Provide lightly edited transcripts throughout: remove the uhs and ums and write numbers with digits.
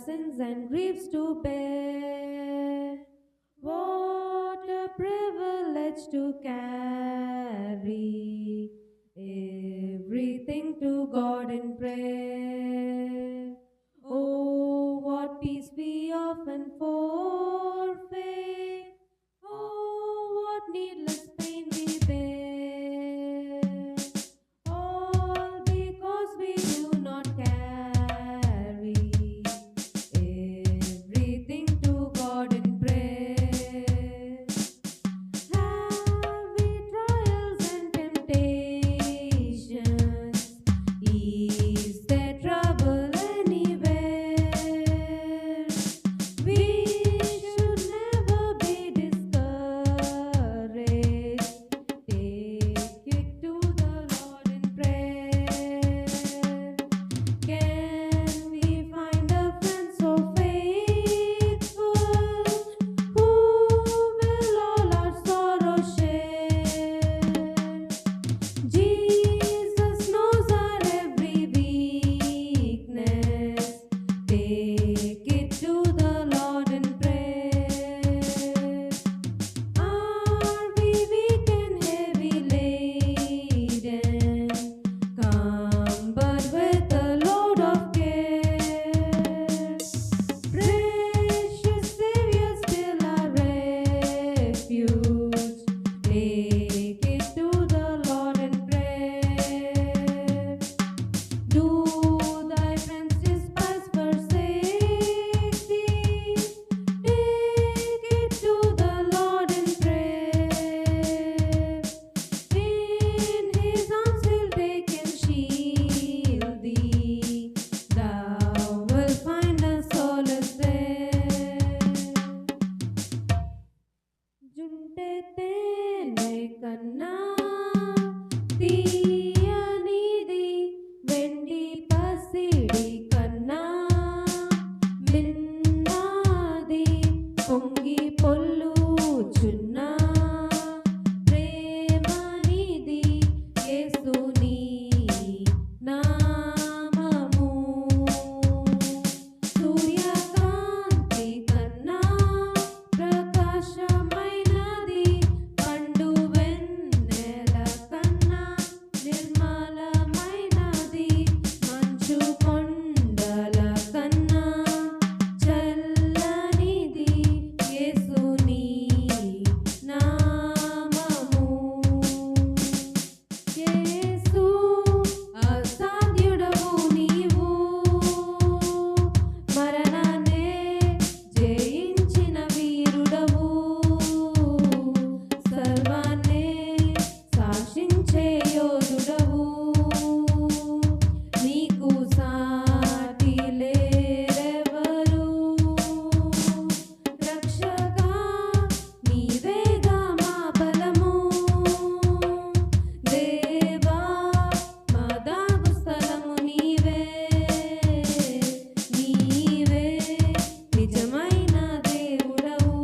sins and griefs to bear. What a privilege to carry everything to God in prayer. Oh, what peace we often forfeit. Oh, what needless pain we bear. All because we do not carry everything to God in prayer. Have we trials and temptations? Is there trouble anywhere? We should never be discouraged. Take it to the Lord in prayer. Can we find a friend so faithful who will all our sorrow share? Jesus knows our every weakness. Take it to the Lord in prayer. Are we weak and heavy laden? Come but with a load of care. Precious Savior, still our refuge. Take it to the Lord in prayer. Do thy friends despise, forsake thee? Take it to the Lord in prayer. In his arms he'll take and shield thee. Thou wilt find a solace there. జుంటె తేనె కన్నా తీయనిది, వెండి పసిడి కన్నా మిన్నది, పొంగి పొల్లుచున్న ప్రేమనిది యేసుని నామము. సూర్యకాంతి కన్నా ప్రకాశమైనది, పండు వెన్నెల కన్నా నిర్మలమైనది, మంచు కొండల కన్నా చల్లనిది యేసుని నామము. యేసు అసాధ్యుడవు నీవు, మరణాన్నే జయించిన వీరుడవు, సర్వాన్నే శాసించే యోధుడవు. నీకు సాటి లేరెవరు, రక్షగా నీవేగా మా బలము. దేవా మా దాగు స్థలము నీవే, నీవే నిజమైన దేవుడవు.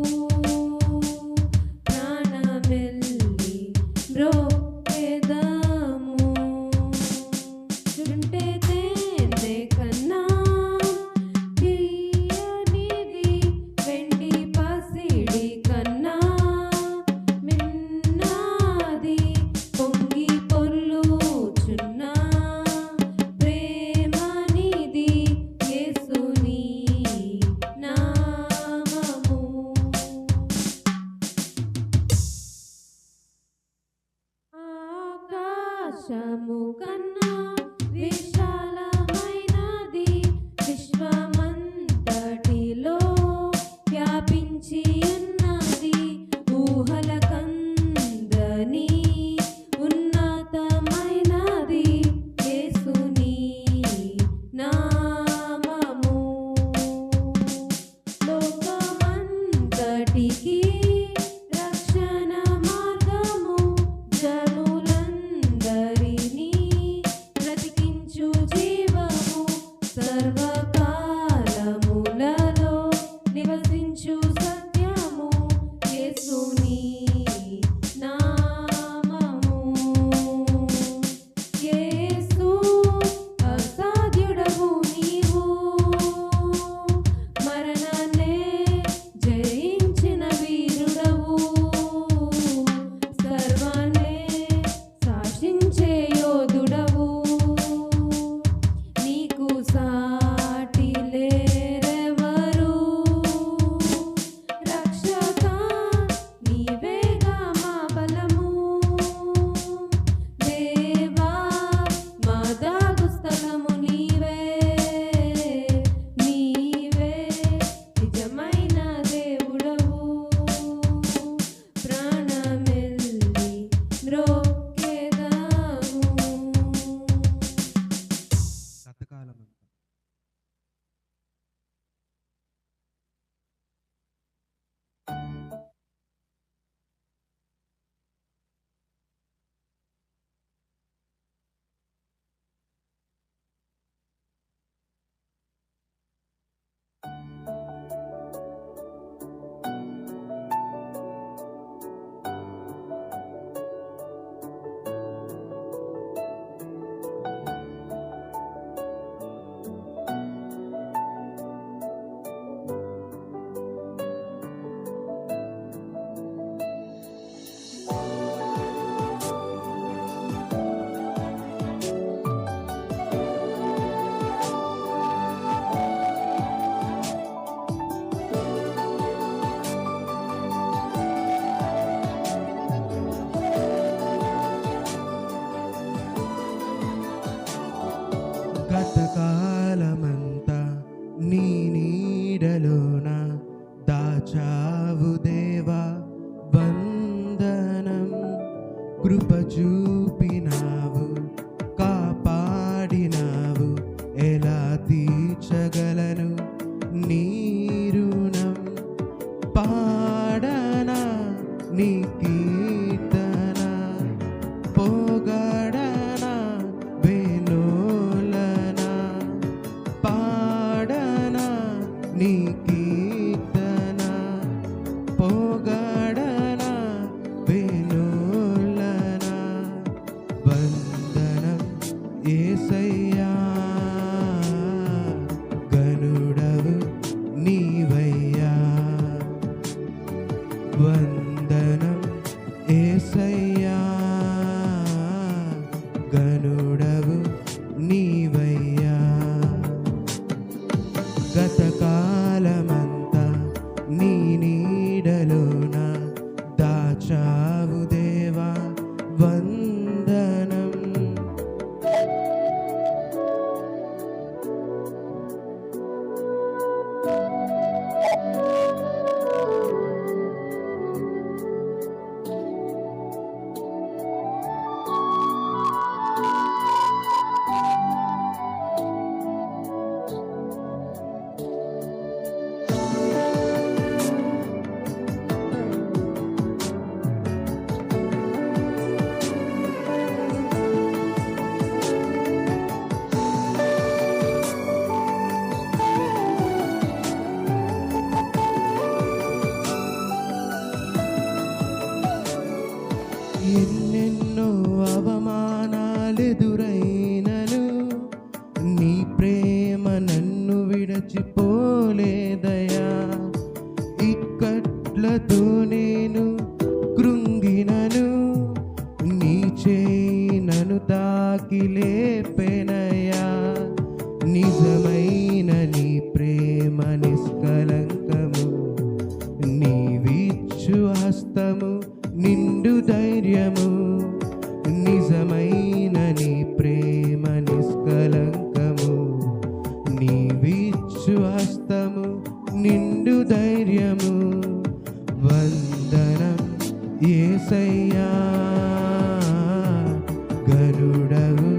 ప్రాణమెల్లి బ్రోకెదము. జుంటె తేనె కన్నా తీయనిది, వెండి పసిడి కన్నా మిన్నది, పొంగి పొల్లుచున్న ప్రేమనిది యేసుని నామము. ఆకాశము కన్నా విశాలమైనది, విశ్వమంతటిలో వ్యాపించి ఉన్నది, ఊహల కందని ఉన్నతమైనది యేసుని నామము. లోకమంతటికి రక్షణ మార్గము, జనులందరినీ బ్రతికించు జీవము, సర్వకాలములలో నివసించు సత్యము యేసుని నామము. యేసు అసాధ్యుడవు నీవు, సాటి లేరెవరు రక్షక నీవేగా మా బలము దేవా మా దాగు స్థలము నీవే నీవే నిజమైన దేవుడవు ప్రాణమెల్లి మ్రోక్కెదము. గతకాలమంతా గతకాలమంతా నీ నీడలోన దాచావు దేవా వందనం కృప చూపినావు కాపాడినావు ఎలా తీర్చగలను నీ రుణం పాడనా నీ కీర్తన పొగడనా వేణోలనా పాడనా నీ కీర్తన పొగడనా వేణోలనా వందనం యేసయ్యా గనుడవు నీవయ్యా వందనం యేసయ్యా గనుడవు నీవయ్యా గతకాలమంతా నీ నీడలోన దాచావు దేవా వందనం. ఎన్నెన్నో అవమానాలెదురైనను నీ ప్రేమ నన్ను విడచిపోలేదయా ఇక్కట్లతో నేను కృంగినను నీ చేయి నన్ను తాకి లేపెనయా నిజమైన నీ ప్రేమ నిష్కలంకము నీవిచ్చు హస్తము నిండు ధైర్యము నిజమైన నీ ప్రేమ నిష్కలంకము నీవిచ్చు హస్తము నిండు ధైర్యము వందనం యేసయ్యా గరుడవు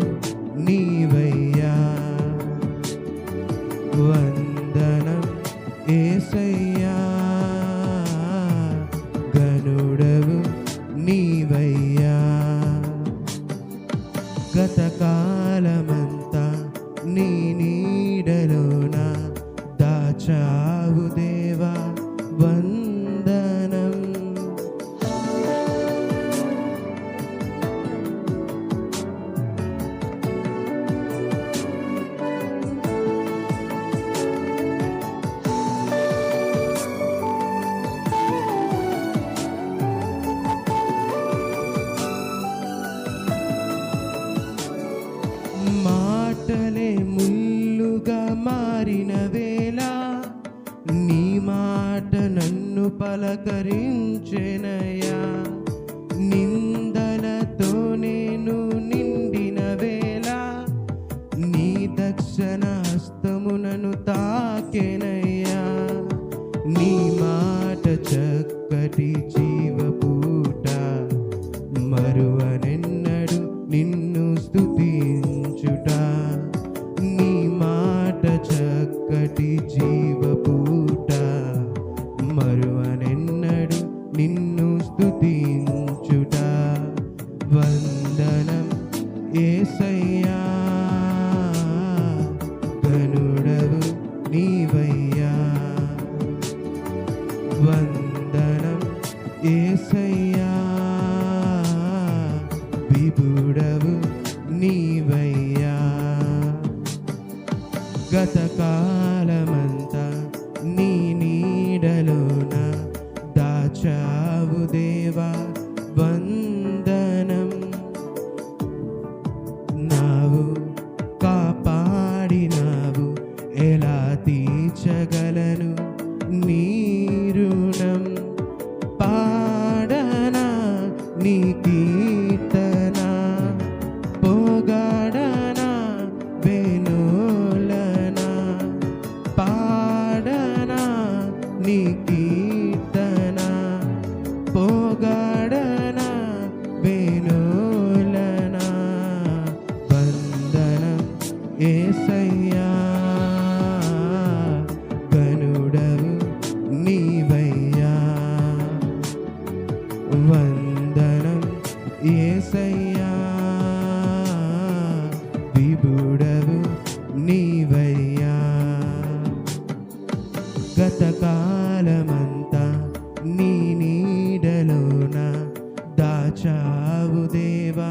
నీవయ్యా వందనం యేసయ్యా గనుడవు నీవయ్యా గతకాలమంతా నీ నీడలోన దాచావు దేవా వందనం. మారిన వేళ నీ మాట నన్ను పలకరించెనయ్యా. నిందలతో నేను నిండిన వేళ నీ దక్షిణ హస్తము నన్ను తాకెనయ్యా. నీ మాట చక్కటి జీవపూట, మరువనెన్నడు నిన్ను స్తుతించుట. నీ మాట చక్కటి జీవపూట, మరువనెన్నడు నిన్ను స్తుతించుట. వందనం యేసయ్యా, ఘనుడవు నీవయ్యా. వందనం యేసయ్యా, విభుడవు నీవయ్యా. గతకాలమంతా నీ నీడలోన దాచావు దేవా, వందనం. నావు కాపాడినావు, ఎలా తీర్చగలను నీ రుణం. పాడనా నీ కీర్తన, పోగాడనా వెనులనా. పాడనా నీ కీర్తన, పోగాడనా వెనులనా. వందనం యేసయ్యా, ఘనుడవు నీవయ్యా. వందనం యేసయ్యా, విభుడవు నీవయ్యా. గతకాలమంతా నీ నీడలోన దాచావు దేవా,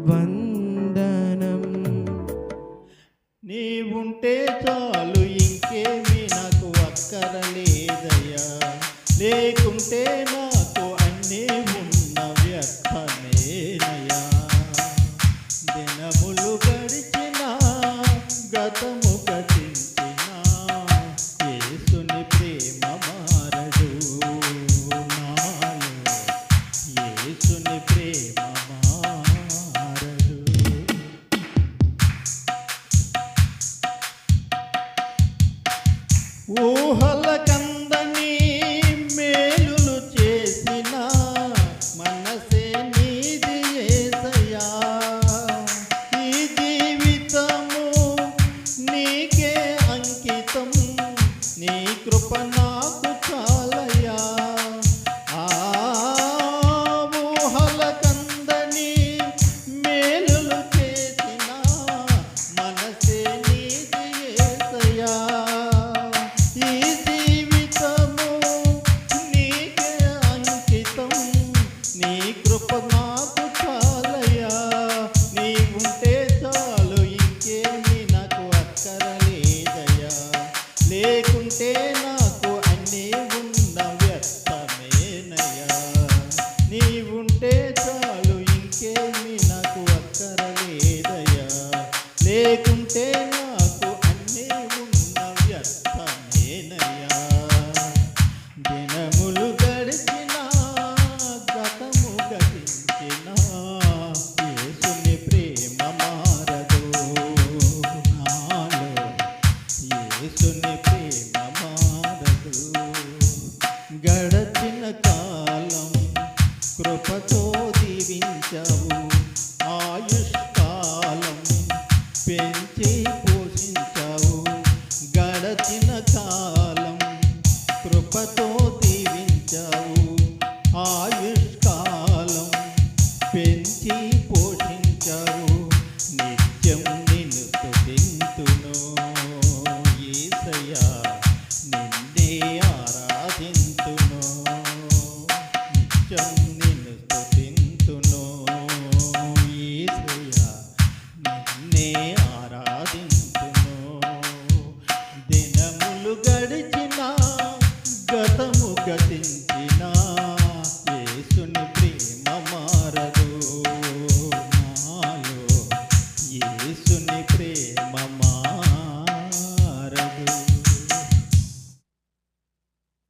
వందనం. నీవుంటే చాలు, ఇంకేమీ నాకు అక్కరలేదయ్యా. లేకుంటే నాకు అన్నీ ఉన్న వ్యర్థమేనయ్యా. దినములు గడిచినా, గతము గతించినా, యేసుని ప్రేమ మారదు నాలో. యేసుని ప్రేమ మారదు. ఊహల కందని మేలులు చేసిన మనసే నీది యేసయ్యా. ఈ జీవితము నీకే అంకితం, నీ కృప నాకు చాలయ్యా. ఆ ఊహల కందని మేలులు చేసిన మనసే నీది యేసయ్యా. ఈ జీవితము నీకే అంకితం, నీ కృప నాకు చాలయ్యా. నీవుంటే చాలు, ఇంకేమీ నాకు అక్కరలేదయ్యా. లేకుంటే నాకు అన్నీ ఉన్న వ్యర్థమేనయ్యా. నీవుంటే చాలు, ఇంకేమీ నాకు అక్కరలేదయ్యా. లేకుంటే నాకు అన్నీ ఉన్న వ్యర్థమేనయ్యా. దినములు గడిచినా, గతము గతించినా, యేసుని ప్రేమ మారదు నాలో. యేసుని ప్రేమ మారదు. గడచిన కాలం కృపతో దీవించావు, ఆయుష్కాలం పెంచి పోషించావు. గడచిన కాలం కృపతో దీవించావు, ఆయుష్కాలం పెంచి పోషించావు. నిత్యం నిన్ను స్తుతింతును యేసయ్యా.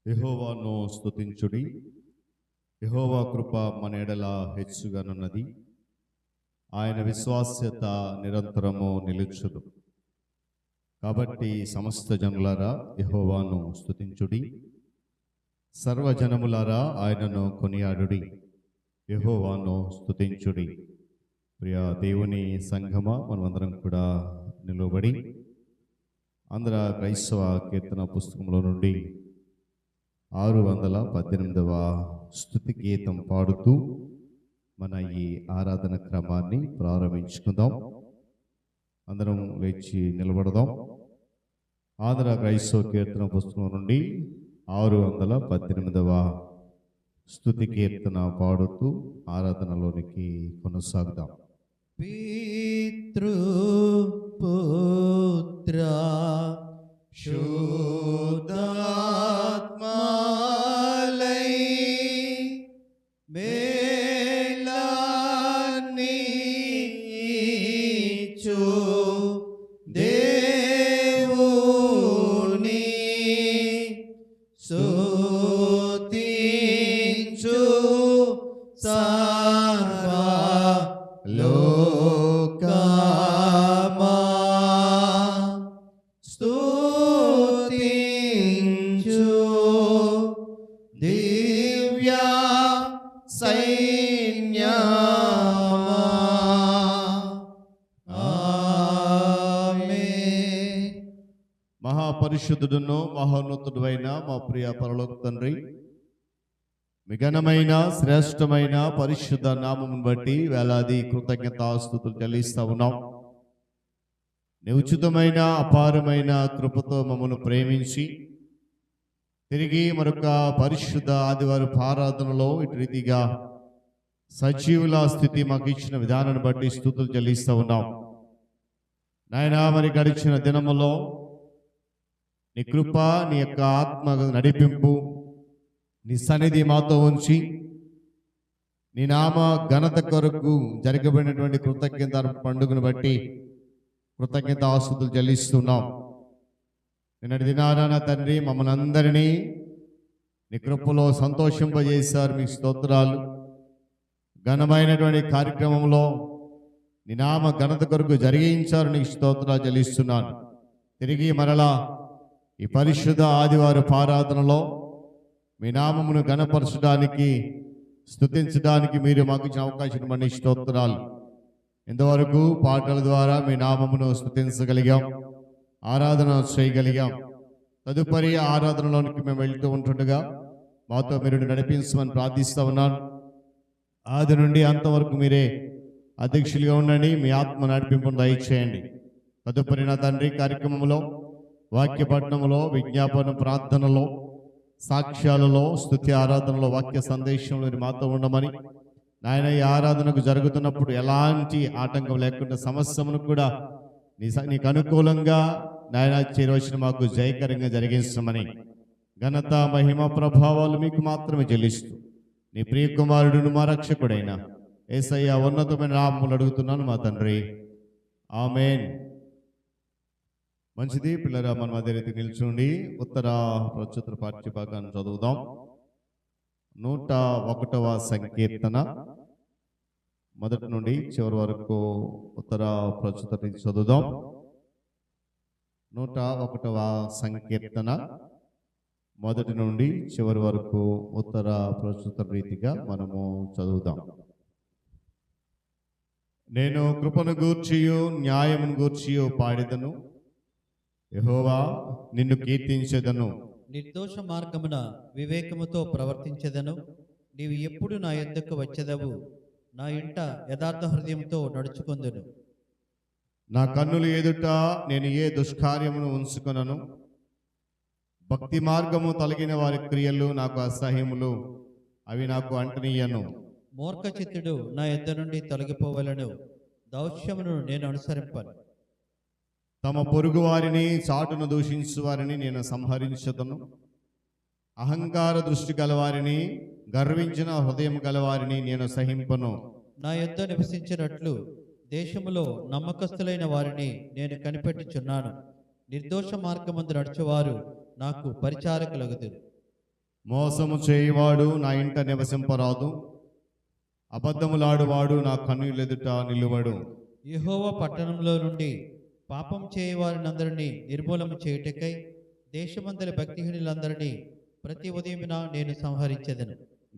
యెహోవాను స్తుతించుడి. యెహోవా కృప మన ఎడల హెచ్చుగానున్నది. ఆయన విశ్వాస్యత నిరంతరము నిలుచును. కాబట్టి సమస్త జనులారా యెహోవాను స్తుతించుడి. సర్వజనములారా ఆయనను కొనియాడుడి. యెహోవాను స్తుతించుడి. ప్రియ దేవుని సంఘమా, మనమందరం కూడా నిలబడి ఆంధ్ర క్రైస్తవ కీర్తన పుస్తకంలో నుండి 618వ స్తుతి గీతం పాడుతూ మన ఈ ఆరాధన క్రమాన్ని ప్రారంభించుకుందాం. అందరం లేచి నిలబడదాం. ఆంధ్ర క్రైస్తవ కీర్తన పుస్తకం నుండి 618వ స్తుతి కీర్తన పాడుతూ ఆరాధనలోనికి కొనసాగుదాం. పితృ పుత్ర శుద్ధాత్మాలై మేలానిచు దేవుని స్తుతించు లోకమా స్తుతించు దివ్య సైన్యమా. ఆమేన్. మహాపరిశుద్ధుడును మహోన్నతుడైన మా ప్రియ పరలోక తండ్రి, మీ ఘనమైన శ్రేష్టమైన పరిశుద్ధ నామమును బట్టి వేలాది కృతజ్ఞతాస్తుతులు చెల్లిస్తా ఉన్నాం. నీ ఉచితమైన అపారమైన కృపతో మమ్మల్ని ప్రేమించి తిరిగి మరొక పరిశుద్ధ ఆదివారం ఆరాధనలో ఇటు రీతిగా సజీవుల స్థితి మాకు ఇచ్చిన విధానాన్ని బట్టి స్తుతులు చెల్లిస్తా ఉన్నాం. నాయనా, మరి గడిచిన దినములో నీ కృప, నీ యొక్క ఆత్మ నడిపింపు, నీ సన్నిధి మాతో ఉంచి నీ నామ ఘనత కొరకు జరగబడినటువంటి కృతజ్ఞత పండుగను బట్టి కృతజ్ఞతాస్తుతులు చెల్లిస్తున్నాం. నిన్నటి దినాన తండ్రి మమ్మల్ని అందరినీ నీ కృపలో సంతోషింపజేశారు. మీకు స్తోత్రాలు. ఘనమైనటువంటి కార్యక్రమంలో నీ నామ ఘనత కొరకు జరిగించారు. నీకు స్తోత్రాలు చెల్లిస్తున్నాను. తిరిగి మరలా ఈ పరిశుద్ధ ఆదివారం ఆరాధనలో మీ నామమును ఘనపరచడానికి, స్తుతించడానికి మీరు మాకు ఇచ్చిన అవకాశం బట్టి స్తోత్రాలు. ఇంతవరకు పాటల ద్వారా మీ నామమును స్తుతించగలిగాం, ఆరాధన చేయగలిగాం. తదుపరి ఆరాధనలోనికి మేము వెళ్తూ ఉంటుండగా మాతో మీరు నడిపించమని ప్రార్థిస్తూ ఉన్నాను. ఆది నుండి అంతవరకు మీరే అధ్యక్షులుగా ఉండండి. మీ ఆత్మ నడిపింపును దయచేయండి. తదుపరి నా తండ్రి కార్యక్రమంలో, వాక్య పఠనంలో, విజ్ఞాపన ప్రార్థనలో, సాక్ష్యాలలో, స్తుతి ఆరాధనలో, వాక్య సందేశంలో మీరు మాతో ఉండమని, నాయన ఈ ఆరాధనకు జరుగుతున్నప్పుడు ఎలాంటి ఆటంకం లేకుండా సమస్యను కూడా నీకు అనుకూలంగా నాయన చేరవచ్చిన మాకు జయకరంగా జరిగించమని ఘనత, మహిమ, ప్రభావాలు మీకు మాత్రమే చెల్లిస్తూ నీ ప్రియ కుమారుడును మా రక్షకుడైన యేసయ్య ఉన్నతమైన నామములు అడుగుతున్నాను మా తండ్రి. ఆమేన్. మంచిది పిల్లరా, మనం అదే రీతి నిల్చుండి ఉత్తర ప్రచుత్ర పాఠ్యభాగాన్ని చదువుదాం. 101వ సంకీర్తన మొదటి నుండి చివరి వరకు ఉత్తర ప్రచుత్ర రీతి చదువుదాం. 101వ సంకీర్తన మొదటి నుండి చివరి వరకు ఉత్తర ప్రచుత్ర రీతిగా మనము చదువుదాం. నేను కృపను గూర్చియు న్యాయమును గూర్చియు పాడెదను, యెహోవా నిన్ను కీర్తించెదను. నిర్దోష మార్గమున వివేకముతో ప్రవర్తించెదను. నీవు ఎప్పుడు నా యొద్దకు వచ్చెదవు? నా ఇంట యథార్థ హృదయంతో నడుచుకొందును. నా కన్నులు ఎదుట నేను ఏ దుష్కార్యమును ఉంచుకొనను. భక్తి మార్గము తొలగిన వారి క్రియలు నాకు అసహ్యములు, అవి నాకు అంటనీయను. మూర్ఖచిత్తుడు నా యొద్ద నుండి తొలగిపోవలను, దౌష్యమును నేను అనుసరింపను. తమ పొరుగు వారిని, చాటును దూషించు వారిని నేను సంహరించదను. అహంకార దృష్టి గలవారిని, గర్వించిన హృదయం గలవారిని నేను సహింపను. నా యొద్ద నివసించినట్లు దేశములో నమ్మకస్తులైన వారిని నేను కనిపెట్టుచున్నాను. నిర్దోష మార్గమందు నడుచువారు నాకు పరిచారకులగుదురు. మోసము చేయువాడు నా ఇంట నివసింపరాదు, అబద్ధములాడువాడు నా కన్నులెదుట నిలువడు. యెహోవా పట్టణంలో నుండి పాపం చేయవారినందరినీ నిర్మూలన చేయుటకై దేశమందరి భక్తిహీనులందరినీ ప్రతి ఉదయమున నేను సంహరించెదను.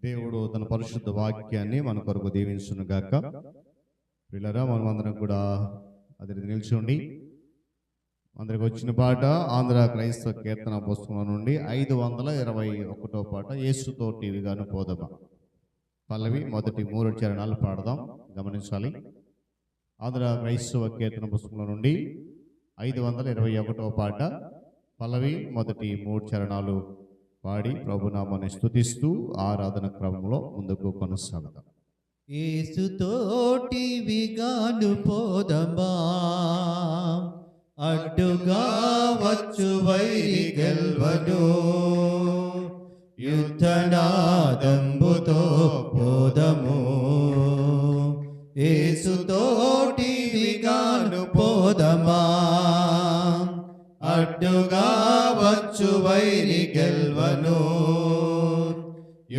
దేవుడు తన పరిశుద్ధ వాక్యాన్ని మన కొరకు దీవించును గాక. పిల్లరా, మనమందరం కూడా అది నిల్చుండి అందరికి వచ్చిన పాట ఆంధ్ర క్రైస్తవ కీర్తన పుస్తకం నుండి 521వ పాట, యేసుతోటివిగాను పోదమా. పల్లవి మొదటి 3 చరణాలు పాడదాం, గమనించాలి. ఆంధ్ర క్రైస్తవ కీర్తన పుస్తకం నుండి 521వ పాట, పల్లవి మొదటి 3 చరణాలు పాడి ప్రభునామాన్ని స్తుతిస్తూ ఆరాధన క్రమంలో ముందుకు కొనసాగుతాం. యేసుతోటివిగాను పోదమా, అడ్డుగా వచ్చు వైరి గెల్వను, యుద్ధనాదంబుతో పోదము. యేసుతోటివిగాను పోదమా, అడ్డుగా వచ్చు వైరి గెల్వను,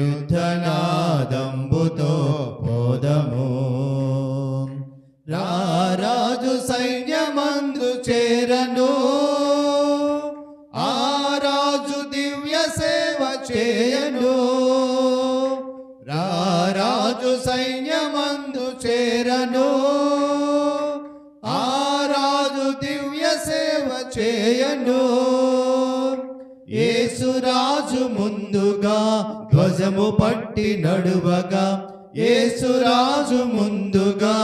యుద్ధనాదంబుతో పోదము. రారాజు సైన్యమందు చేరను, ఆ రాజు దివ్య సేవ చేయను. రారాజు సైన్యమందు చేరను, ఆ రాజు దివ్య సేవ చేయను. యేసురాజు ముందుగా ధ్వజము పట్టి నడువగా, యేసురాజు ముందుగా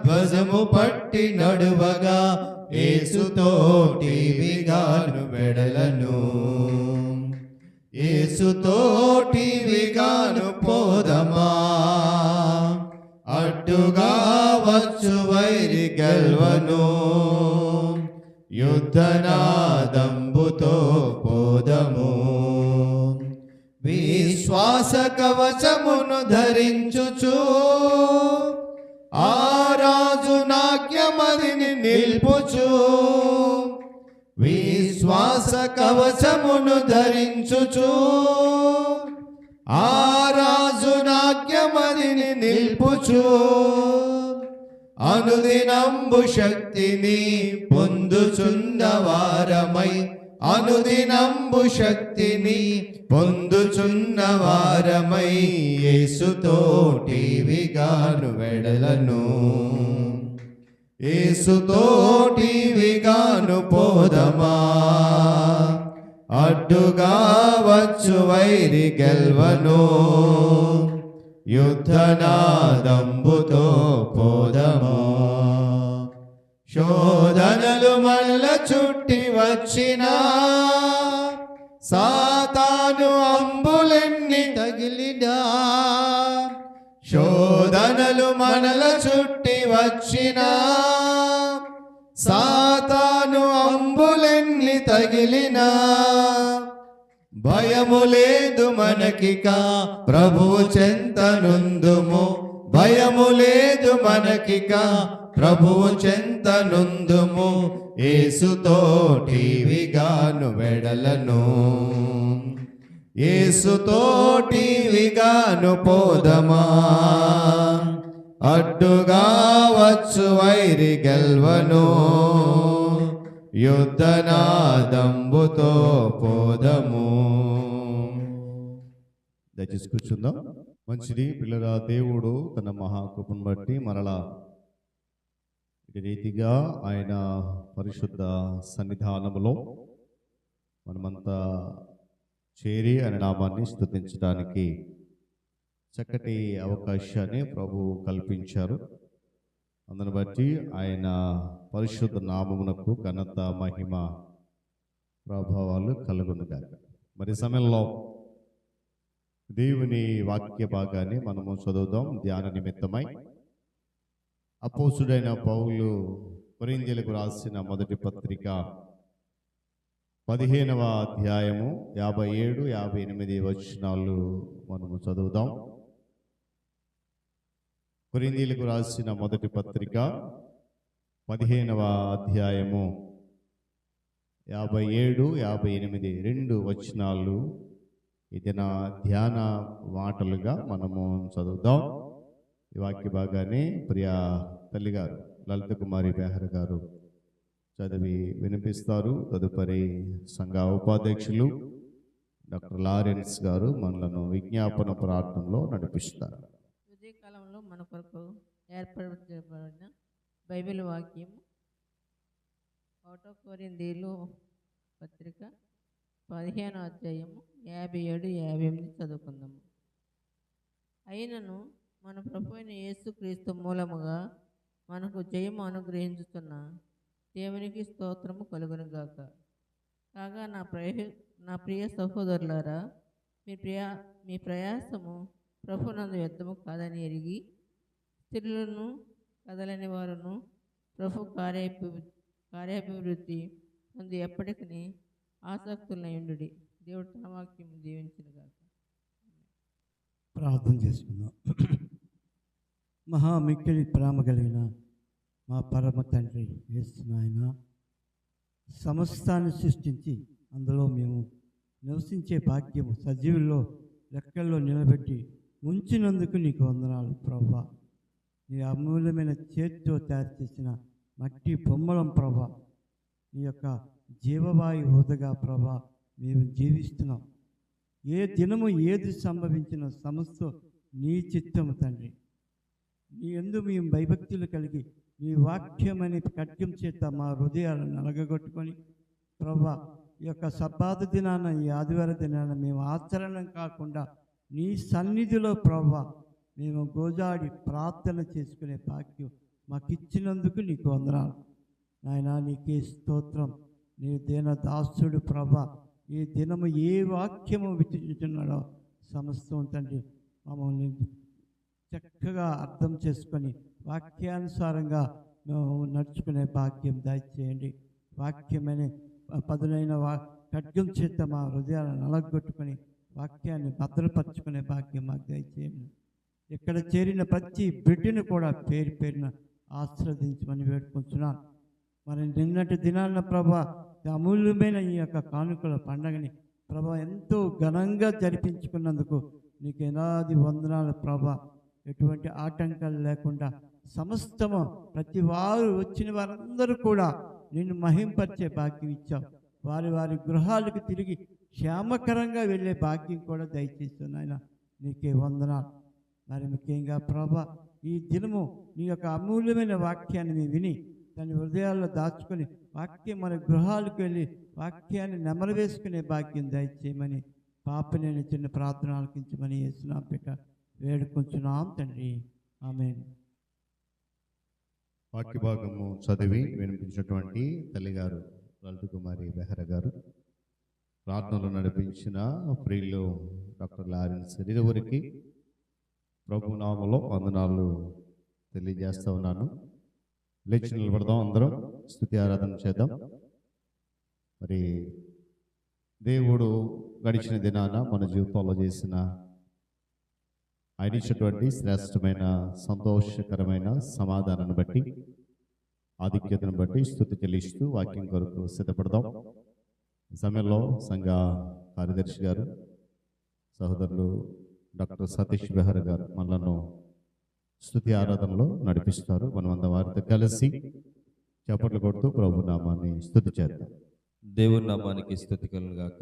ధ్వజము పట్టి నడువగా, యేసుతోటివిగాను వెడలను, యేసుతోటివిగాను పోదమా. అడ్డుగా వచ్చు వైరి గెల్వను, యుద్ధనాదంబుతో పోదము. విశ్వాస కవచమును ధరించుచు, ఆ రాజు నాట్యమదిని నిల్పుచు. విశ్వాస కవచమును ధరించుచు, ఆ రాజు నాట్యమదిని నిల్పుచు. అనుదినంబు శక్తిని పొందుచున్నవారమై, అనుదినంబు శక్తిని పొందుచున్నవారమై, యేసుతోటివిగాను వెడలను, యేసుతోటివిగాను పోదమా. అడ్డుగా వచ్చు వైరి గెల్వను, యుద్ధనాదంబుతో పోదమా. శోధనలు మల్ల చుట్టి వచ్చినా, సాతాను అంబులెన్ని తగిలినా. శోధనలు మనల చుట్టి వచ్చినా, సాతాను అంబులెన్ని తగిలినా. భయము లేదు మనకిక ప్రభువు చెంతనుందుము, భయము లేదు మనకిక ప్రభువు చెంతనుందుము. యేసుతోటివిగాను వెడలను, యేసుతోటివిగాను పోదమా. అడ్డుగా వచ్చు వైరి గెల్వను, యుద్ధనాదంబుతో పోదము. దయచేసి కూర్చుందాం. మంచిది పిల్లల, దేవుడు తన మహాకృపను బట్టి మరలా ఈ రీతిగా ఆయన పరిశుద్ధ సన్నిధానములో మనమంతా చేరి ఆయన నామాన్ని స్తుతించడానికి చక్కటి అవకాశాన్ని ప్రభు కల్పించారు. అందును బట్టి ఆయన పరిశుద్ధ నామమునకు ఘనత, మహిమ, ప్రభావాలు కలుగునుగాక. మరి సమయంలో దేవుని వాక్య భాగాన్ని మనము చదువుదాం ధ్యాన నిమిత్తమై. అపోస్తుడైన పౌలు కొరింథీయులకు రాసిన మొదటి పత్రిక 15వ అధ్యాయము 57, 58 వచనాలు మనము చదువుదాం. కొరింథీయులకు రాసిన మొదటి పత్రిక 15వ అధ్యాయము 57, 58 2 వచనాలు ఇది నా ధ్యాన మాటలుగా మనము చదువుదాం. ఈ వాక్య భాగాన్ని ప్రియ తల్లి గారు లలిత కుమారి బెహర్ గారు చదివి వినిపిస్తారు. తదుపరి సంఘ ఉపాధ్యక్షులు డాక్టర్ లారెన్స్ గారు మనలను విజ్ఞాపన ప్రార్థనలో నడిపిస్తారు. ఉదయకాలంలో మన కొరకు ఏర్పరచబడిన బైబిల్ వాక్యం 1 కొరింథీయులు పత్రిక 15వ అధ్యాయము 57-58 చదువుకుందాము. అయినను మన ప్రభు అయిన యేసుక్రీస్తు మూలముగా మనకు జయము అనుగ్రహించుతున్న దేవునికి స్తోత్రము కలుగునుగాక. కాగా నా ప్రియ సహోదరులారా, మీ ప్రయాసము ప్రభునందు వ్యర్థము కాదని ఎరిగి స్త్రీలను కదలని వారును ప్రభు కార్యాభివృద్ధి పొంది ఎప్పటికీ ఆసక్తులైండుడి. దేవుడు తన వాక్యం దీవించునుగాక. ప్రార్థన చేసుకుందాం. మహామిక్కిలి ప్రేమ కలిగిన మా పరమ తండ్రి యేసు నాయన, సమస్తాన్ని సృష్టించి అందులో మేము నివసించే భాగ్యము సజీవుల్లో లెక్కల్లో నిలబెట్టి ఉంచినందుకు నీకు వందనాలు ప్రభా. నీ అమూల్యమైన చేతితో తయారు చేసిన మట్టి బొమ్మలం ప్రభా, నీ యొక్క జీవవాయు హోదగా ప్రభా మేము జీవిస్తున్నాం. ఏ దినము ఏది సంభవించిన సమస్త నీ చిత్తము తండ్రి. నీ యందు మేము భయభక్తులు కలిగి నీ వాక్యమని ఖడ్గం చేత మా హృదయాలను నలగగొట్టుకొని ప్రభా, ఈ యొక్క సబ్బాతు దినాన, ఈ ఆదివార దినాన మేము ఆచరణ కాకుండా నీ సన్నిధిలో ప్రభా మేము గోజాడి ప్రార్థన చేసుకునే భాగ్యం మాకు ఇచ్చినందుకు నీకు వందనాలు నాయనా. నీకే స్తోత్రం. నీ దీన దాసుడు ప్రభా ఈ దినము ఏ వాక్యము విచ్చుచున్నాడో సమస్తం తండ్రి మమ్మల్ని చక్కగా అర్థం చేసుకొని వాక్యానుసారంగా మేము నడుచుకునే భాగ్యం దయచేయండి. వాక్యమనే పదునైన ఖడ్గం చేత మా హృదయాలను నలగొట్టుకొని వాక్యాన్ని భద్రపరచుకునే భాగ్యం మాకు దయచేయండి. ఇక్కడ చేరిన ప్రతి బిడ్డను కూడా పేరు పేరున ఆశ్రదించమని వేడుకుంటున్నాను. మరి నిన్నటి దినాన్న ప్రభా అమూల్యమైన ఈ యొక్క కానుకల పండగని ప్రభా ఎంతో ఘనంగా జరిపించుకున్నందుకు నీకు ఎనాది వందనాలు ప్రభా. ఎటువంటి ఆటంకాలు లేకుండా సమస్తము ప్రతి వారు వచ్చిన వారందరూ కూడా నిన్ను మహింపరిచే భాగ్యం ఇచ్చావు. వారి వారి గృహాలకు తిరిగి క్షేమకరంగా వెళ్ళే భాగ్యం కూడా దయచేస్తున్నాయన నీకే వందనాలు. మరి ముఖ్యంగా ప్రభా ఈ దినము నీ యొక్క అమూల్యమైన వాక్యాన్ని విని దాని హృదయాల్లో దాచుకొని వాక్యం మన గృహాలకు వెళ్ళి వాక్యాన్ని నెమరు వేసుకునే భాగ్యం దయచేయమని పాపనేని చిన్న ప్రార్థన ఆలకించమని యేసునామమున పేట వేడుకొంచున్నాం తండ్రి. ఆమేన్. వాక్య భాగము చదివి వినిపించినటువంటి తల్లిగారు లలిత కుమారి బెహర గారు, ప్రార్థనలు నడిపించిన ప్రియులు డాక్టర్ లారెన్స్ ఇరువురికి ప్రభు నామములో వందనాలు తెలియజేస్తా ఉన్నాను. లేచి నిలబడదాం, అందరం స్తుతి ఆరాధన చేద్దాం. మరి దేవుడు గడిచిన దినాన మన జీవితంలో చేసిన ఆయన ఇచ్చినటువంటి శ్రేష్టమైన సంతోషకరమైన సమాధానాన్ని బట్టి, ఆధిక్యతను బట్టి స్తుతి చెల్లిస్తూ వాక్యం కొరకు సిద్ధపడదాం. ఈ సమయంలో సంఘ కార్యదర్శి గారు, సహోదరులు డాక్టర్ సతీష్ బెహర్ గారు మనలను స్తుతి ఆరాధనలో నడిపిస్తారు. మనమందరం వారితో కలిసి చప్పట్లు కొడుతూ ప్రభు నామాన్ని స్తుతి చేద్దాం. దేవుని నామానికి స్తుతి కలుగుగాక.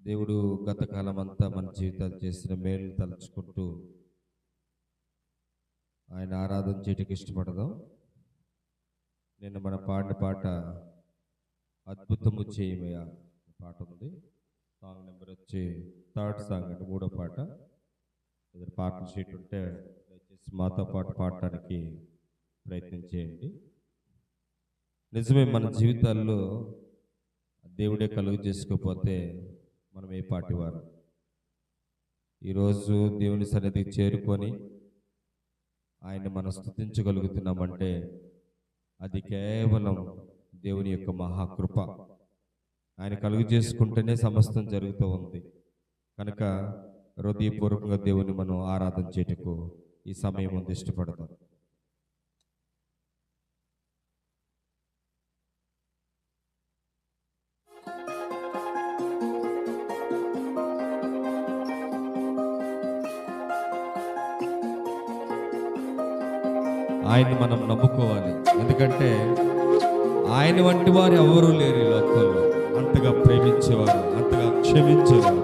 దేవుడు గత కాలం అంతా మన జీవితాలు చేసిన మేలు తలుచుకుంటూ ఆయన ఆరాధన చేయటకు ఇష్టపడదాం. నిన్న మన పాడిన పాట అద్భుతము చేయమయ్యా పాట ఉంది. సాంగ్ నెంబర్ వచ్చి 3rd సాంగ్ అంటే 3వ పాట. ఏదైనా పాటల షీట్ ఉంటే దయచేసి మాతో పాటు పాడటానికి ప్రయత్నం చేయండి. నిజమే, మన జీవితాల్లో దేవుడే కలుగు చేసుకోకపోతే మనం ఏ పాటి వారు. ఈరోజు దేవుని సన్నిధికి చేరుకొని ఆయన మనం స్తుతించగలుగుతున్నామంటే అది కేవలం దేవుని యొక్క మహాకృప. ఆయన కలుగు చేసుకుంటేనే సమస్తం జరుగుతూ ఉంది కనుక హృదయపూర్వకంగా దేవుని మనం ఆరాధన చేయటకు ఈ సమయం ముందు ఇష్టపడతాం. ఆయన్ని మనం నమ్ముకోవాలి. ఎందుకంటే ఆయన వంటి వారు ఎవరూ లేరు ఈ లోకంలో. అంతగా ప్రేమించేవారు, అంతగా క్షమించేవారు.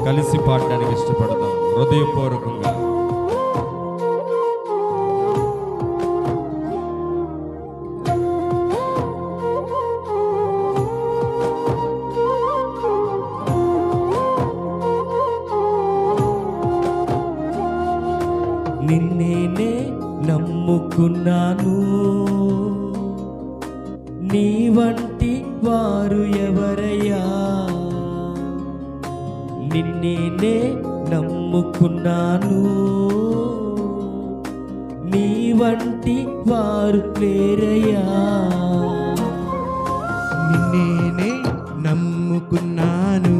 కలిసి పాడడానికి ఇష్టపడతాం హృదయపూర్వకంగా. నిన్నేనే నమ్ముకున్నాను, నీ వంటి వారు ఎవరయ్యా? నిన్నేనే నమ్ముకున్నాను, నీ వంటి వారు లేరయ్యా. నిన్నేనే నమ్ముకున్నాను,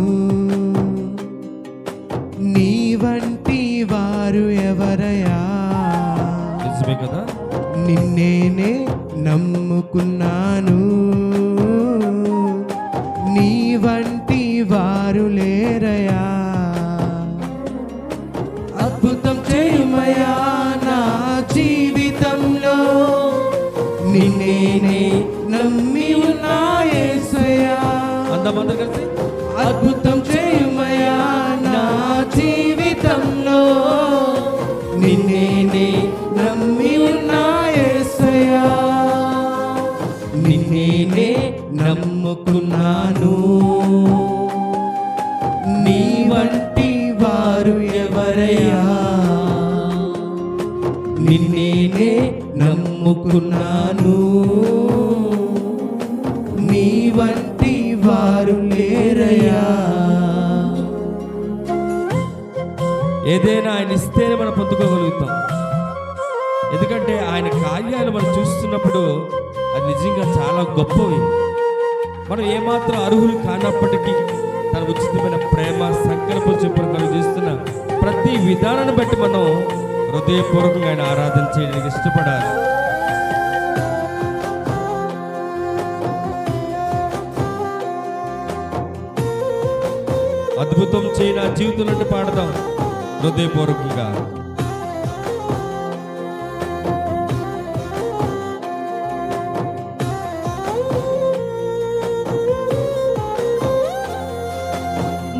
నీ వంటి వారు ఎవరయ్యా? నిజమే కదా? నిన్నేనే నమ్ముకున్నాను, నీ వంటి వారు లేరయ్యా. అద్భుతం చేయుమయ్యా నా జీవితంలో, నిన్నేనే నమ్మి ఉన్నా యేసయ్యా. అందమందరూ కలిసి అద్భుతం చేయుమయ్యా నా జీవితంలో, నిన్నేనే నమ్మి ఉన్నా యేసయ్యా. నిన్నేనే నమ్ముకున్నాను, నీ వంటి వారు ఎవరయ్యా? నిన్నేనే నమ్ముకున్నాను, నీ వంటి వారు లేరయ్యా. ఏదైనా ఆయన ఇస్తేనే మనం పొందుకోగలుగుతాం. ఎందుకంటే ఆయన కార్యాలు మనం చూస్తున్నప్పుడు అది నిజంగా చాలా గొప్పవి. మనం ఏమాత్రం అర్హులు కానప్పటికీ తన ఉచితమైన ప్రేమ సంకల్పం చొప్పున మనం చేస్తున్న ప్రతి విధానాన్ని బట్టి మనం హృదయపూర్వకంగా ఆయన ఆరాధన చేయడానికి ఇష్టపడాలి. అద్భుతం చేయి నా జీవితంలో అంటే పాడదాం హృదయపూర్వకంగా.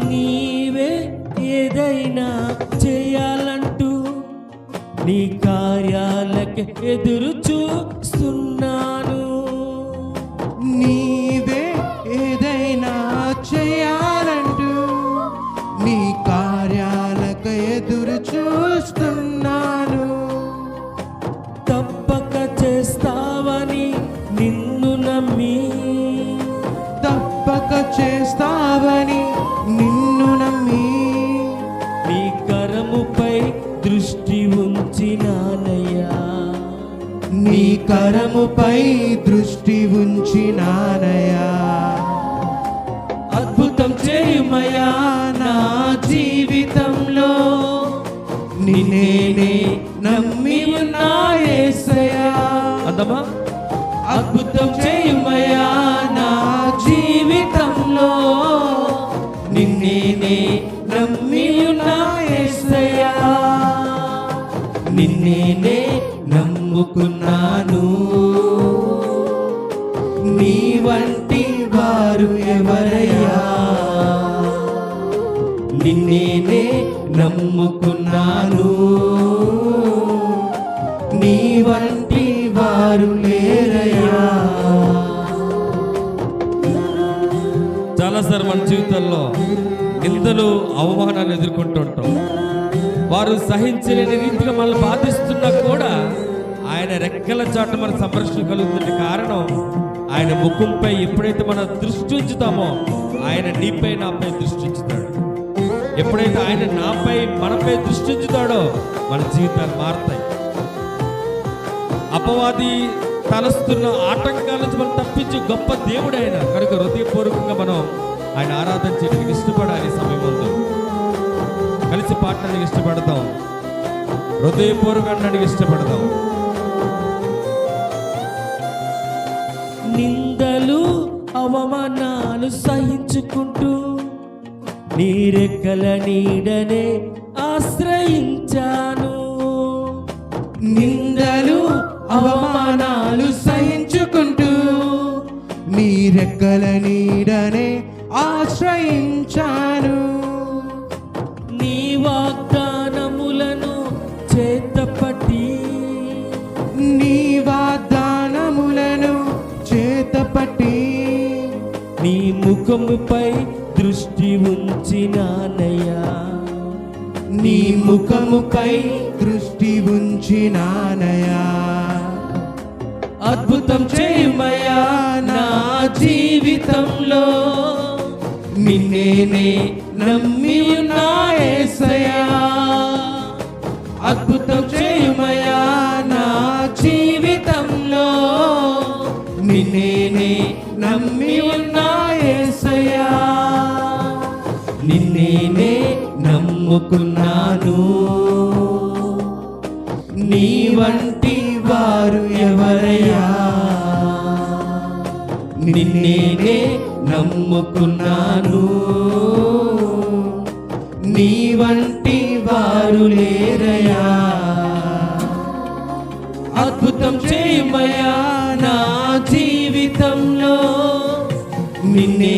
నీవే ఏదైనా చేయాలంటూ నీ కార్యాలకి ఎదురు చూస్తున్నాను. నీవే ఏదైనా చేయాలంటూ నీ కార్యాలకు ఎదురు చూస్తున్నాను. తప్పక చేస్తావని నిన్ను నమ్మి, తప్పక చేస్తావని నిన్ను నమ్మి, నీ కరముపై దృష్టి ఉంచినానయ్యా. నీ కరముపై దృష్టి ఉంచినానయ్యా. అద్భుతం చేయుమయ్యా నా జీవితంలో, నిన్నేనే నమ్మి ఉన్నా యేసయ్యా. అందమా అద్భుతం చేయుమయ్యా నా జీవితంలో, నిన్నేనే నమ్మి ఉన్నా యేసయ్యా. నిన్నేనే నమ్ముకున్నాను, నీ వంటి వారు ఎవరయ్యా? నిన్నేనే నమ్ముకున్నాను, నీ వంటి వారు లేరయ్యా. చాలాసార్లు మన జీవితంలో నిందలు అవమానాలు ఎదుర్కొంటూ ఉంటాం. వారు సహించలేని రీతిగా మనల్ని బాధిస్తున్నా కూడా ఆయన రెక్కల చాటు మన సంరక్షణ కలుగుతున్న కారణం ఆయన ముఖంపై ఎప్పుడైతే మన దృష్టి ఉంచుతామో ఆయన నీపై నాపై దృష్టి ఉంచుతాడు. ఎప్పుడైతే ఆయన నాపై మనపై దృష్టి ఉంచుతాడో మన జీవితాలు మారుతాయి. అపవాది తలస్తున్న ఆటంకాల నుంచి మనం తప్పించే గొప్ప దేవుడు ఆయన. కనుక హృదయపూర్వకంగా మనం ఆయన ఆరాధన చేయడానికి ఇష్టపడాలి. సమయం ముందు కలిసి పాడడానికి ఇష్టపడతాం, హృదయపూర్వకంగా ఇష్టపడతాం. నిందలు అవమానాలు సహించుకుంటూ నీ రెక్కల నీడనే ఆశ్రయించాను. నిందలు అవమానాలు సహించుకుంటూ నీ రెక్కల నీడనే ఆశ్రయించాను. నీ వాగ్దానములను చేతపట్టి నీ వాగ్దానములను చేతపట్టి నీ ముఖముపై దృష్టి ఉంచినానయ్యా. నీ ముఖముపై దృష్టి ఉంచినానయా. అద్భుతం చేయమయ్యా నా జీవితంలో, నిన్నే నమ్మి ఉన్నా యేసయ్యా. అద్భుతం చేయమయ్యా నా జీవితంలో, నిన్నే నమ్మి ఉన్నా యేసయ్యా. నిన్నే నమ్ముకున్నాను. నీ వంటి వారు ఎవరయ్యా? నిన్నే నమ్ముకున్నాను. నీ వంటి వారు లేరయ్యా. అద్భుతం చేయమయ్యా నా జీవితంలో, నిన్నే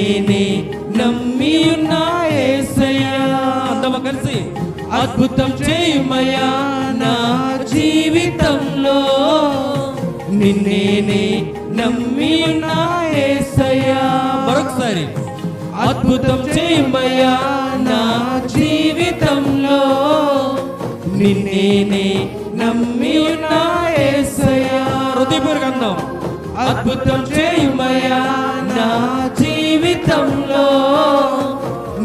నమ్మి ఉన్నా యేసయ్యా. అందమా కలిసి అద్భుతం చేయమయ్యా నా జీవితంలో, నిన్నే నమ్మి ఉన్నా యేసయ్యా. మరొకసారి అద్భుతం చేయమయ్యా నా జీవితంలో, నిన్నే నమ్మి ఉన్నా యేసయ్యా. హృదయపూర్వక అందం. అద్భుతం చేయమయ్యా నా జీవితంలో,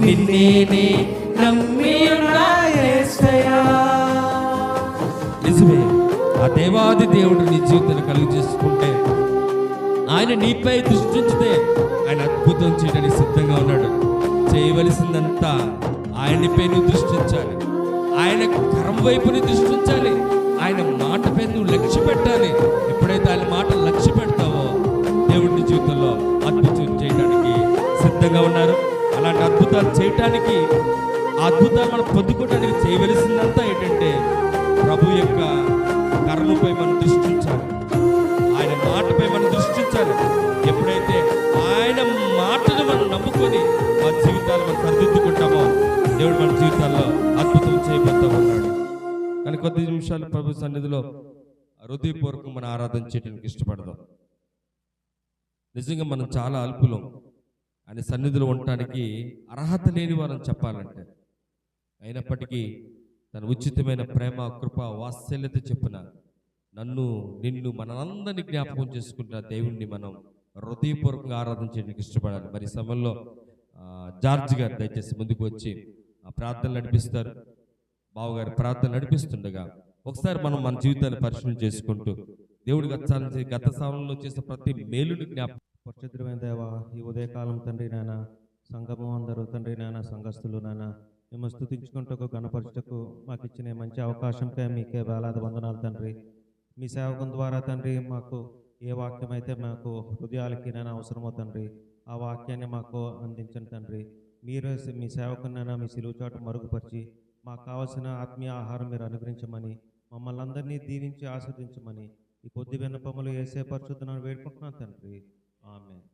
నిన్నే నమ్మి ఉన్నా యేసయ్యా. నిజమే, ఆ దేవాది దేవుడు నీ జీవితాన్ని కలుగు చేసుకుంటే, ఆయన నీపై దృష్టి ఉంచితే ఆయన అద్భుతం చేయడానికి సిద్ధంగా ఉన్నాడు. చేయవలసిందంతా ఆయనపై నువ్వు దృష్టించాలి, ఆయన కరం వైపు నువ్వు దృష్టించాలి, ఆయన మాటపై నువ్వు లక్ష్య పెట్టాలి. ఎప్పుడైతే ఆయన మాట లక్ష్య పెడతావో దేవుడి నీ జీవితంలో అద్భుతం చేయడానికి సిద్ధంగా ఉన్నారు. అలాంటి అద్భుతాలు చేయటానికి, ఆ అద్భుతాలు మనం పొందుకోవడానికి చేయవలసిందంతా ఏంటంటే ప్రభు యొక్క కర్మపై మనం దృష్టించాలి, ఆయన మాటపై మనం దృష్టించాలి. ఎప్పుడైతే ఆయన మాటను మనం నమ్ముకొని మన జీవితాలు మనం సరిదిద్దుకుంటామో దేవుడు మన జీవితాల్లో అద్భుతం చేయబోతూ ఉన్నాడు. కానీ కొద్ది నిమిషాలు ప్రభు సన్నిధిలో హృదయపూర్వకం మన ఆరాధన చేయడానికి ఇష్టపడదాం. నిజంగా మనం చాలా అల్పులం, ఆయన సన్నిధిలో ఉండటానికి అర్హత లేని వారని చెప్పాలంటే. అయినప్పటికీ తన ఉచితమైన ప్రేమ, కృప, వాత్సల్యత చెప్పున నన్ను, నిన్ను, మనందరినీ జ్ఞాపకం చేసుకుంటున్న దేవుణ్ణి మనం హృదయపూర్వకంగా ఆరాధన చేయడానికి ఇష్టపడాలి. మరి ఈ సమయంలో జార్జ్ గారు దయచేసి ముందుకు వచ్చి ఆ ప్రార్థనలు నడిపిస్తారు. బావగారు ప్రార్థన నడిపిస్తుండగా ఒకసారి మనం మన జీవితాన్ని పరిశీలన చేసుకుంటూ దేవుడి గత సమయంలో చేసిన ప్రతి మేలుని జ్ఞాపకం. పరిశుద్ధమైన దేవా, ఈ ఉదయకాలం తండ్రి నాయన, సంఘము అందరూ తండ్రి నాయన, సంఘస్థులు నాయన, మేము స్తుతించుకుంటూ గణపరచుటకు మాకు ఇచ్చిన మంచి అవకాశంకే మీకే వేలాది వందనాలు తండ్రి. మీ సేవకం ద్వారా తండ్రి మాకు ఏ వాక్యం అయితే మాకు హృదయాలకి నేను అవసరమో తండ్రి, ఆ వాక్యాన్ని మాకు అందించండి తండ్రి. మీరు మీ సేవకునైనా మీ సిలువ చోట మరుగుపరిచి మాకు కావాల్సిన ఆత్మీయ ఆహారం మీరు అనుగ్రహించమని, మమ్మల్ని అందరినీ దీవించి ఆస్వాదించమని ఈ కొద్ది విన్నపములు యేసే పరిశుద్ధ వేడుకుంటున్నాను తండ్రి. ఆమేన్.